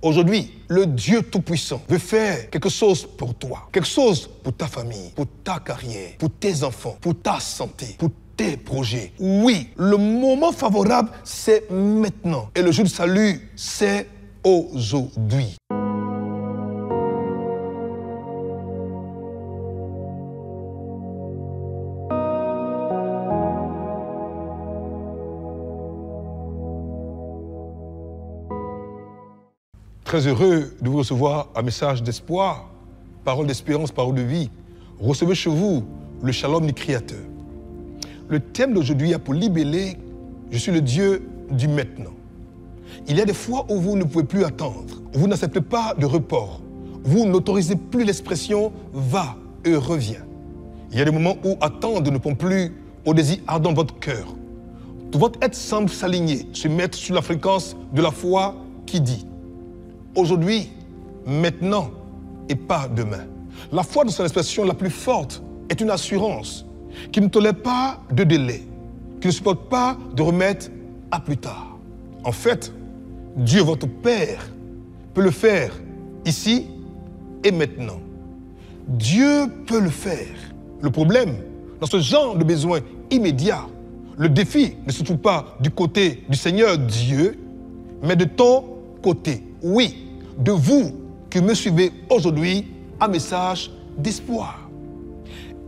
Aujourd'hui, le Dieu Tout-Puissant veut faire quelque chose pour toi, quelque chose pour ta famille, pour ta carrière, pour tes enfants, pour ta santé, pour tes projets. Oui, le moment favorable, c'est maintenant. Et le jour du salut, c'est aujourd'hui. Très heureux de vous recevoir un message d'espoir, parole d'espérance, parole de vie. Recevez chez vous le shalom du Créateur. Le thème d'aujourd'hui a pour libellé « Je suis le Dieu du maintenant ». Il y a des fois où vous ne pouvez plus attendre. Vous n'acceptez pas de report. Vous n'autorisez plus l'expression « va et reviens ». Il y a des moments où attendre ne répond plus au désir ardent de votre cœur. Tout votre être semble s'aligner, se mettre sur la fréquence de la foi qui dit aujourd'hui, maintenant et pas demain. La foi, dans son expression la plus forte, est une assurance qui ne tolère pas de délai, qui ne supporte pas de remettre à plus tard. En fait, Dieu, votre Père, peut le faire ici et maintenant. Dieu peut le faire. Le problème, dans ce genre de besoin immédiat, le défi ne se trouve pas du côté du Seigneur Dieu, mais de ton côté. Oui, de vous qui me suivez aujourd'hui, un message d'espoir.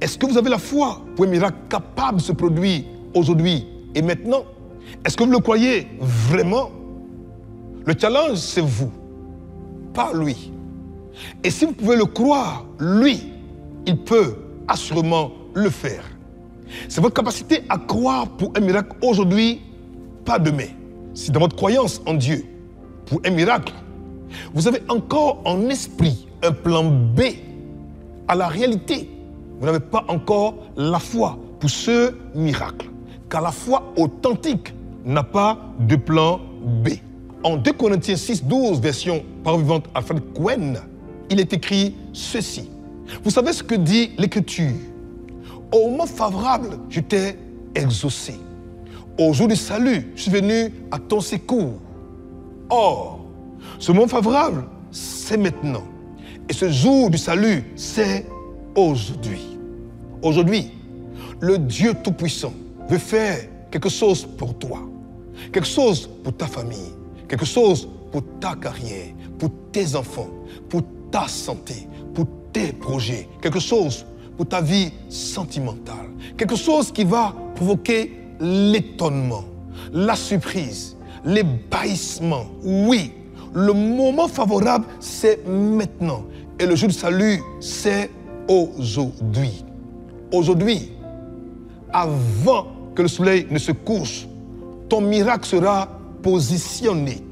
Est-ce que vous avez la foi pour un miracle capable de se produire aujourd'hui et maintenant? Est-ce que vous le croyez vraiment? Le challenge, c'est vous, pas lui. Et si vous pouvez le croire, lui, il peut assurément le faire. C'est votre capacité à croire pour un miracle aujourd'hui, pas demain. Si dans votre croyance en Dieu, pour un miracle, vous avez encore en esprit un plan B à la réalité, vous n'avez pas encore la foi pour ce miracle. Car la foi authentique n'a pas de plan B. En 2 Corinthiens 6, 12, version Parole vivante Alfred Cohen, il est écrit ceci. Vous savez ce que dit l'Écriture? Au moment favorable, je t'ai exaucé. Au jour du salut, je suis venu à ton secours. Or, ce moment favorable, c'est maintenant. Et ce jour du salut, c'est aujourd'hui. Aujourd'hui, le Dieu Tout-Puissant veut faire quelque chose pour toi, quelque chose pour ta famille, quelque chose pour ta carrière, pour tes enfants, pour ta santé, pour tes projets, quelque chose pour ta vie sentimentale, quelque chose qui va provoquer l'étonnement, la surprise, l'ébahissement. Oui, le moment favorable, c'est maintenant. Et le jour du salut, c'est aujourd'hui. Aujourd'hui, avant que le soleil ne se couche, ton miracle sera positionné,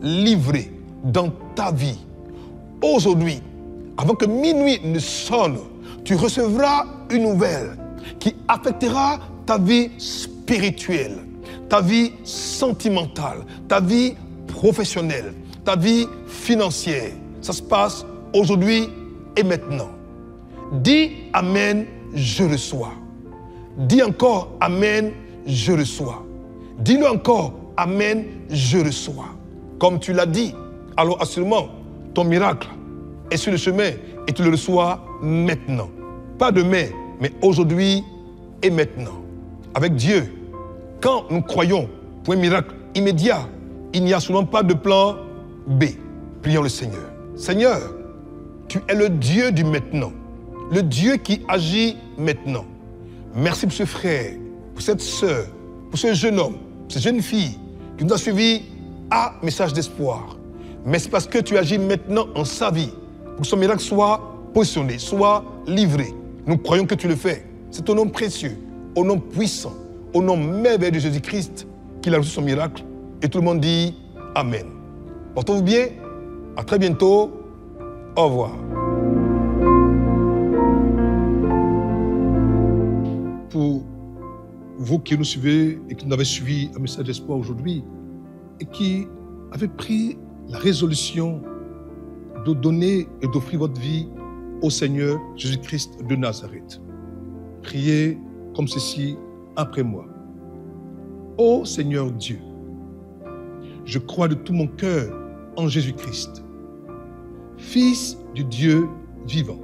livré dans ta vie. Aujourd'hui, avant que minuit ne sonne, tu recevras une nouvelle qui affectera ta vie spirituelle, ta vie sentimentale, ta vie professionnelle, ta vie financière. Ça se passe aujourd'hui et maintenant. Dis Amen, je reçois. Dis encore Amen, je reçois. Dis-le encore Amen, je reçois. Comme tu l'as dit, alors assurément, ton miracle est sur le chemin et tu le reçois maintenant. Pas demain, mais aujourd'hui et maintenant. Avec Dieu, quand nous croyons pour un miracle immédiat, il n'y a souvent pas de plan B. Prions le Seigneur. Seigneur, tu es le Dieu du maintenant, le Dieu qui agit maintenant. Merci pour ce frère, pour cette sœur, pour ce jeune homme, pour cette jeune fille qui nous a suivis à message d'espoir. Merci parce que tu agis maintenant en sa vie, pour que son miracle soit positionné, soit livré. Nous croyons que tu le fais. C'est ton nom précieux, au nom puissant, au nom merveilleux de Jésus-Christ qu'il a reçu son miracle. Et tout le monde dit Amen. Portez-vous bien. À très bientôt. Au revoir. Pour vous qui nous suivez et qui nous avez suivi un message d'espoir aujourd'hui et qui avez pris la résolution de donner et d'offrir votre vie au Seigneur Jésus-Christ de Nazareth. Priez comme ceci après moi. Ô Seigneur Dieu, je crois de tout mon cœur en Jésus-Christ. Fils du Dieu vivant.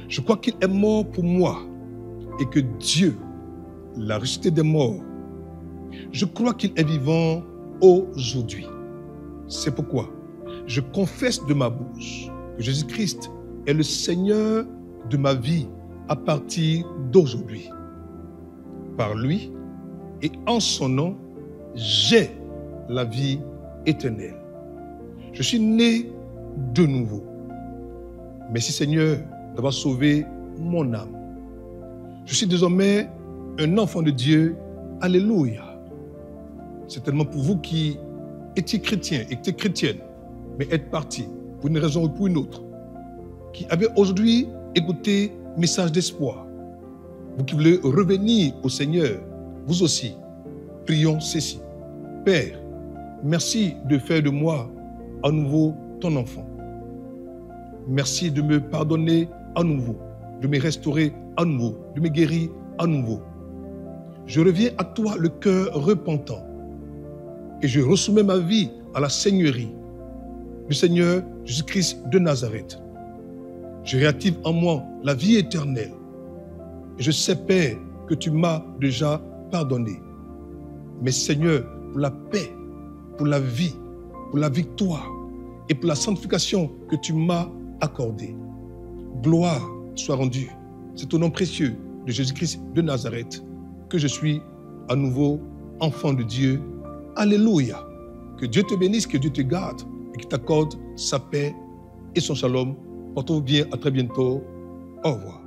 Je crois qu'il est mort pour moi et que Dieu l'a ressuscité des morts. Je crois qu'il est vivant aujourd'hui. C'est pourquoi je confesse de ma bouche que Jésus-Christ est le Seigneur de ma vie à partir d'aujourd'hui. Par lui et en son nom, j'ai la vie éternelle. Je suis né de nouveau. Merci Seigneur d'avoir sauvé mon âme. Je suis désormais un enfant de Dieu. Alléluia. C'est tellement pour vous qui étiez chrétiens, étiez chrétiennes, mais êtes partis pour une raison ou pour une autre, qui avez aujourd'hui écouté message d'espoir. Vous qui voulez revenir au Seigneur, vous aussi, prions ceci. Père, merci de faire de moi à nouveau ton enfant. Merci de me pardonner à nouveau, de me restaurer à nouveau, de me guérir à nouveau. Je reviens à toi le cœur repentant et je ressoumets ma vie à la Seigneurie du Seigneur Jésus-Christ de Nazareth. Je réactive en moi la vie éternelle. Et je sais, Père, que tu m'as déjà pardonné. Mais Seigneur, pour la paix, pour la vie, pour la victoire et pour la sanctification que tu m'as accordée, gloire soit rendue. C'est au nom précieux de Jésus-Christ de Nazareth que je suis à nouveau enfant de Dieu. Alléluia. Que Dieu te bénisse, que Dieu te garde et qu'il t'accorde sa paix et son shalom. Portez-vous bien, à très bientôt. Au revoir.